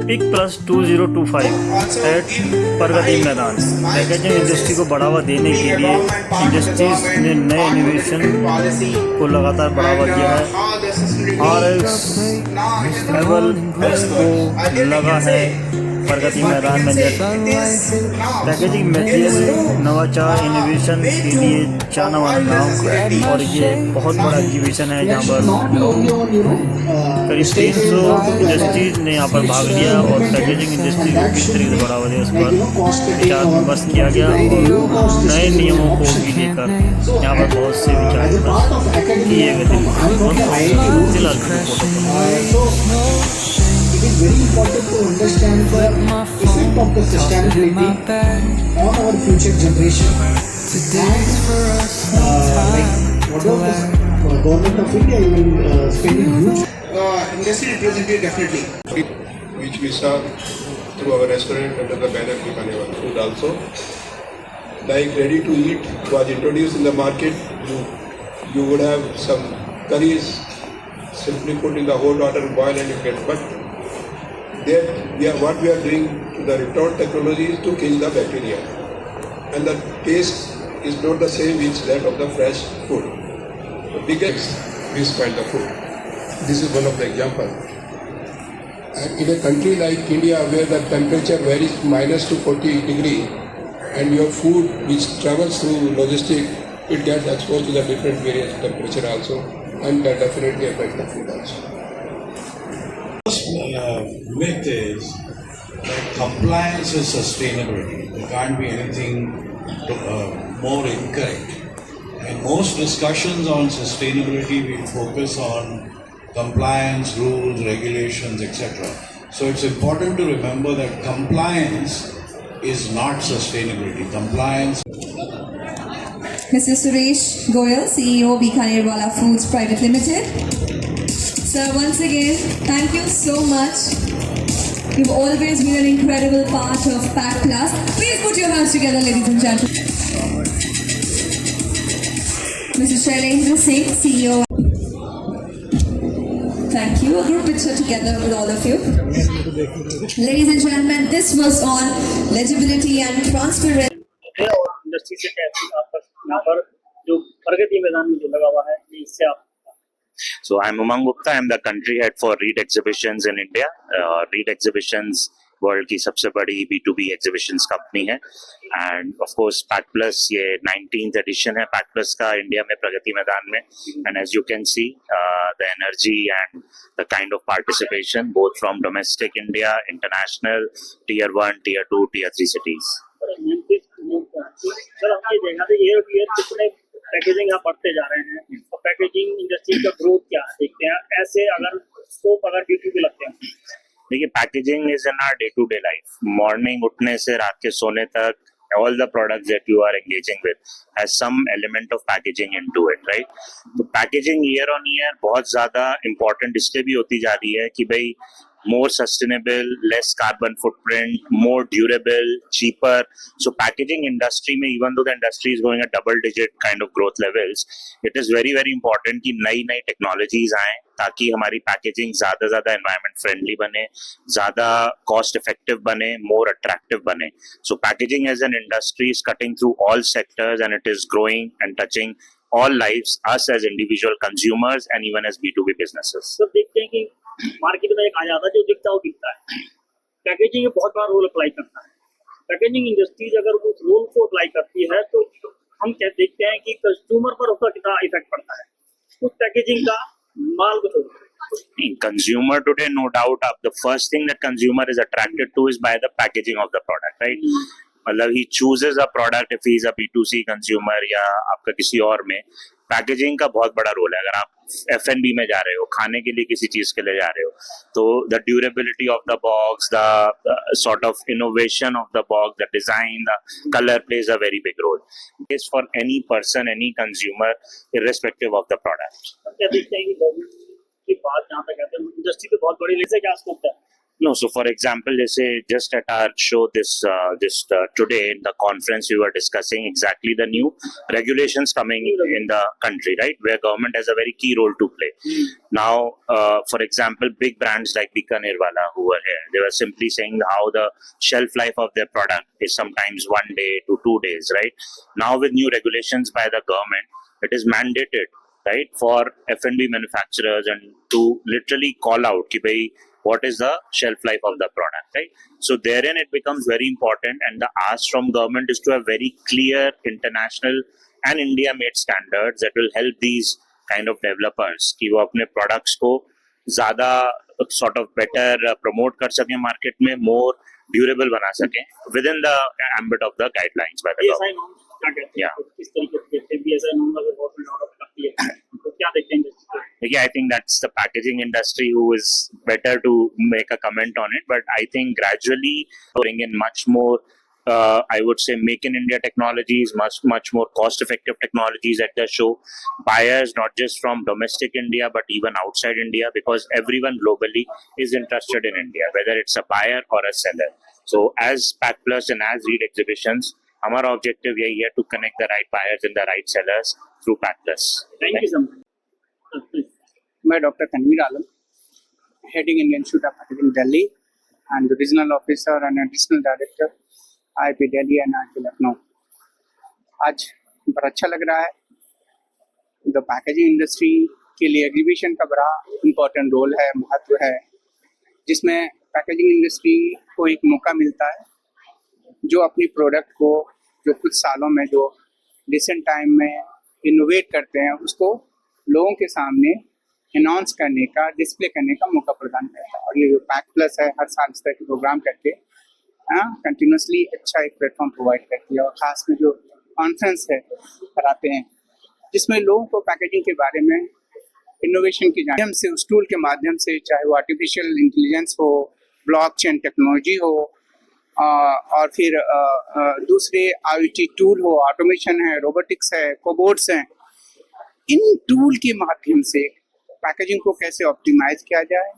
Pick plus 2025 eight Pragati Maidan. Packaging industry को बढ़ावा देने के लिए इंडस्ट्रीज ने नए इनोवेशन को लगातार बढ़ावा दिया है। RX एबल एक्सपो लगा है प्रगति मैदान में। पैकेजिंग मटेरियल नवाचार इनोवेशन के लिए जाना माना गाँव, और ये बहुत बड़ा एग्जीबिशन है जहाँ पर करीब 300 इंडस्ट्रीज ने यहाँ पर भाग लिया और पैकेजिंग इंडस्ट्री को किस तरीके से बढ़ावा दिया उस पर विचार विमर्श किया गया और नए नियमों को भी लेकर यहाँ पर बहुत से विचार विमर्श किए गए। It is very important to understand the effect of the sustainability on our future generation. And what about the government of India even spending huge industry representative definitely, which we serve through our restaurant under the banner Bikhaner Wala Food also. Like ready to eat was introduced in the market. You would have some curries simply put in the hot water, boil and you get. But there, what we are doing to the return technology is to kill the bacteria, and the taste is not the same which that of the fresh food. The biggest we spoil the food. This is one of the example. And in a country like India where the temperature varies minus to 40 degree, and your food which travels through logistic, it gets exposed to the different various temperature also, and that definitely affects the food also. Myth is that compliance is sustainability. There can't be anything more incorrect. In most discussions on sustainability, we focus on compliance, rules, regulations, etc. So it's important to remember that compliance is not sustainability. Compliance. Mr. Suresh Goyal, CEO Bikaner Wala Foods Private Limited. Sir, once again, thank you so much. You've always been an incredible part of Pack Plus. Please put your hands together, ladies and gentlemen. Mr. Shailendra Singh, CEO. Thank you. A group picture together with all of you. Ladies and gentlemen, this was on legibility and transparency. Industry से कैसे आपका यहाँ पर जो प्रगति मैदान में जो लगा हुआ है इससे आप। So I'm Umang Gupta. I'm the country head for Reed Exhibitions in India. Reed Exhibitions world की सबसे बड़ी B2B exhibitions कंपनी है, end of course pack plus ये 19th एडिशन है पैक प्लस का इंडिया में प्रगति मैदान में, and as you can see the energy and the kind of participation both from domestic India, international, tier 1, tier 2, tier 3 cities. Sir हमने देखा था year to year कितने packaging यहाँ बढ़ते जा रहे हैं, तो पैकेजिंग इंडस्ट्री का ग्रोथ क्या देखते हैं ऐसे अगर स्कोप अगर B2B लगते हैं? देखिए, packaging is in our day to day life. Morning उठने से रात के सोने तक all the products that you are engaging with has some element of packaging into it, right? तो packaging year on year बहुत ज़्यादा important इसलिए भी होती जा रही है कि भाई more sustainable, less carbon footprint, more durable, cheaper. So packaging industry में even though the industry is going at double digit kind of growth levels, it is very very important कि नई नई technologies आएं ताकि हमारी पैकेजिंग ज्यादा environment friendly बने, ज्यादा कॉस्ट इफेक्टिव बने, मोर अट्रैक्टिव बने। So packaging as an industry is cutting through all sectors and it is growing and touching all lives, us as individual consumers and even as B2B businesses. तो देखते हैं कि market में एक आ जाता है जो दिखता है वो दिखता है, पैकेजिंग में बहुत बड़ा रोल अप्लाई करता है। पैकेजिंग इंडस्ट्रीज अगर उस रोल को अप्लाई करती है तो हम क्या देखते हैं कि कंज्यूमर पर उसका कितना इफेक्ट पड़ता है उस पैकेजिंग का माल को छोड़। Consumer today, no doubt, the first thing that consumer is attracted to is by the packaging of the product, right? मतलब he chooses a product if he is a B2C consumer या आपका किसी और में packaging का बहुत बड़ा role है। अगर आप F&B में जा रहे हो, खाने के लिए किसी चीज के लिए जा रहे हो, तो the durability of the box, the sort of innovation of the box, the design, the colour plays a very big role is for any person, any consumer, irrespective of the product. क्या देखते हैं कि government की बात जहाँ तक कहते हैं इंडस्ट्री पे बहुत बड़ी लेसे क्या स्कोप है? No, No, so for example, जैसे just at our show today in the conference we were discussing exactly the new regulations coming in the country, right, where government has a very key role to play. Now, for example, big brands like Bikanerwala who were here, they were simply saying how the shelf life of their product is sometimes 1 day to 2 days, right? Now with new regulations by the government, it is mandated, right, for F&B manufacturers and to literally call out ki bhai what is the shelf life of the product, right? So therein it becomes very important, and the ask from government is to have very clear international and India made standards that will help these kind of developers कि वो अपने products को ज़्यादा sort of better promote कर सकें market में, more durable बना सकें within the ambit of the guidelines by the government. Yeah. किस तरीके से देखते हैं BSI नॉर्म अगर गवर्नमेंट ऑर्डर करती है तो क्या देखते हैं? Yeah, I think that's the packaging industry who is better to make a comment on it. But I think gradually bring in much more, I would say, make in India technologies, much more cost-effective technologies at the show. Buyers not just from domestic India but even outside India, because everyone globally is interested in India, whether it's a buyer or a seller. So as Pack Plus and as Read Exhibitions, हमारा objective यही है to connect the right buyers and the right sellers through Pack Plus. Thank you so much. मैं doctor Tanveer Alam, heading Indian institute of packaging Delhi and regional officer and additional director IIP Delhi and IIP Lucknow. आज बड़ा अच्छा लग रहा है। The packaging industry के लिए exhibition का बड़ा इम्पोर्टेंट रोल है, महत्व है, जिसमें पैकेजिंग इंडस्ट्री को एक मौका मिलता है जो अपनी प्रोडक्ट को जो कुछ सालों में जो रिसेंट टाइम में इनोवेट करते हैं उसको लोगों के सामने अनाउंस करने का, डिस्प्ले करने का मौका प्रदान करता है। और ये जो पैक प्लस है हर साल इस तरह के प्रोग्राम करके कंटिन्यूसली अच्छा एक प्लेटफॉर्म प्रोवाइड करती है। और ख़ास में जो कॉन्फ्रेंस है कराते हैं जिसमें लोगों को पैकेजिंग के बारे में इनोवेशन के माध्यम से, उस टूल के माध्यम से, चाहे वो आर्टिफिशियल इंटेलिजेंस हो, ब्लॉकचेन टेक्नोलॉजी हो, और फिर दूसरे IoT टूल हो, ऑटोमेशन है, रोबोटिक्स है, कोबोट्स हैं, इन टूल के माध्यम से पैकेजिंग को कैसे ऑप्टिमाइज किया जाए,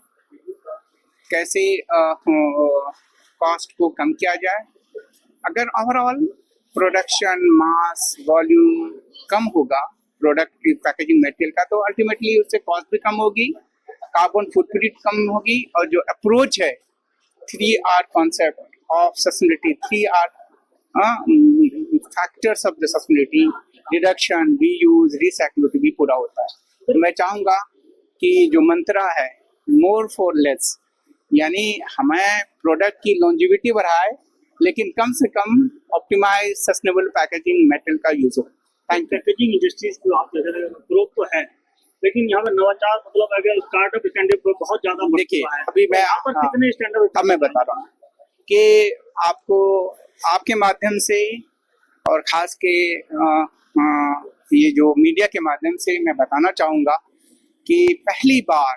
कैसे कॉस्ट को कम किया जाए। अगर ओवरऑल प्रोडक्शन मास वॉल्यूम कम होगा प्रोडक्ट की पैकेजिंग मटेरियल का, तो अल्टीमेटली उससे कॉस्ट भी कम होगी, कार्बन फुटप्रिंट कम होगी, और जो अप्रोच है 3R concept of sustainability, 3R factors of the sustainability, reduction, reuse, recyclability भी पूरा होता है। तो मैं चाहूँगा कि जो मंत्रा है more for less, यानी हमें प्रोडक्ट की लॉन्जिविटी बढ़ाए लेकिन कम से कम ऑप्टिमाइज सस्टेनेबल पैकेजिंग मेटल का यूज हो। पैकेजिंग इंडस्ट्रीज की आप देख रहे हो ग्रोथ तो है, लेकिन यहाँ पर नवाचार मतलब अगर स्टार्टअप स्टैंडर्ड बहुत ज्यादा देखिए अभी मैं यहाँ पर कितने स्टैंडर्ड अब मैं बता रहा हूँ कि आपको आपके माध्यम से और खास के ये जो मीडिया के माध्यम से मैं बताना चाहूँगा कि पहली बार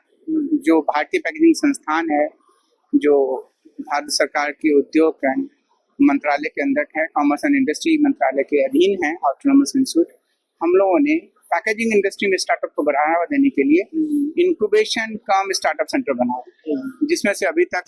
जो भारतीय पैकेजिंग संस्थान है जो भारत सरकार के उद्योग मंत्रालय के अंदर है, कॉमर्स एंड इंडस्ट्री मंत्रालय के अधीन है, ऑटोनोमस इंस्टीट्यूट, हम लोगों ने पैकेजिंग इंडस्ट्री में स्टार्टअप को बढ़ावा देने के लिए इंक्यूबेशन कम स्टार्टअप सेंटर बनाया, जिसमें से अभी तक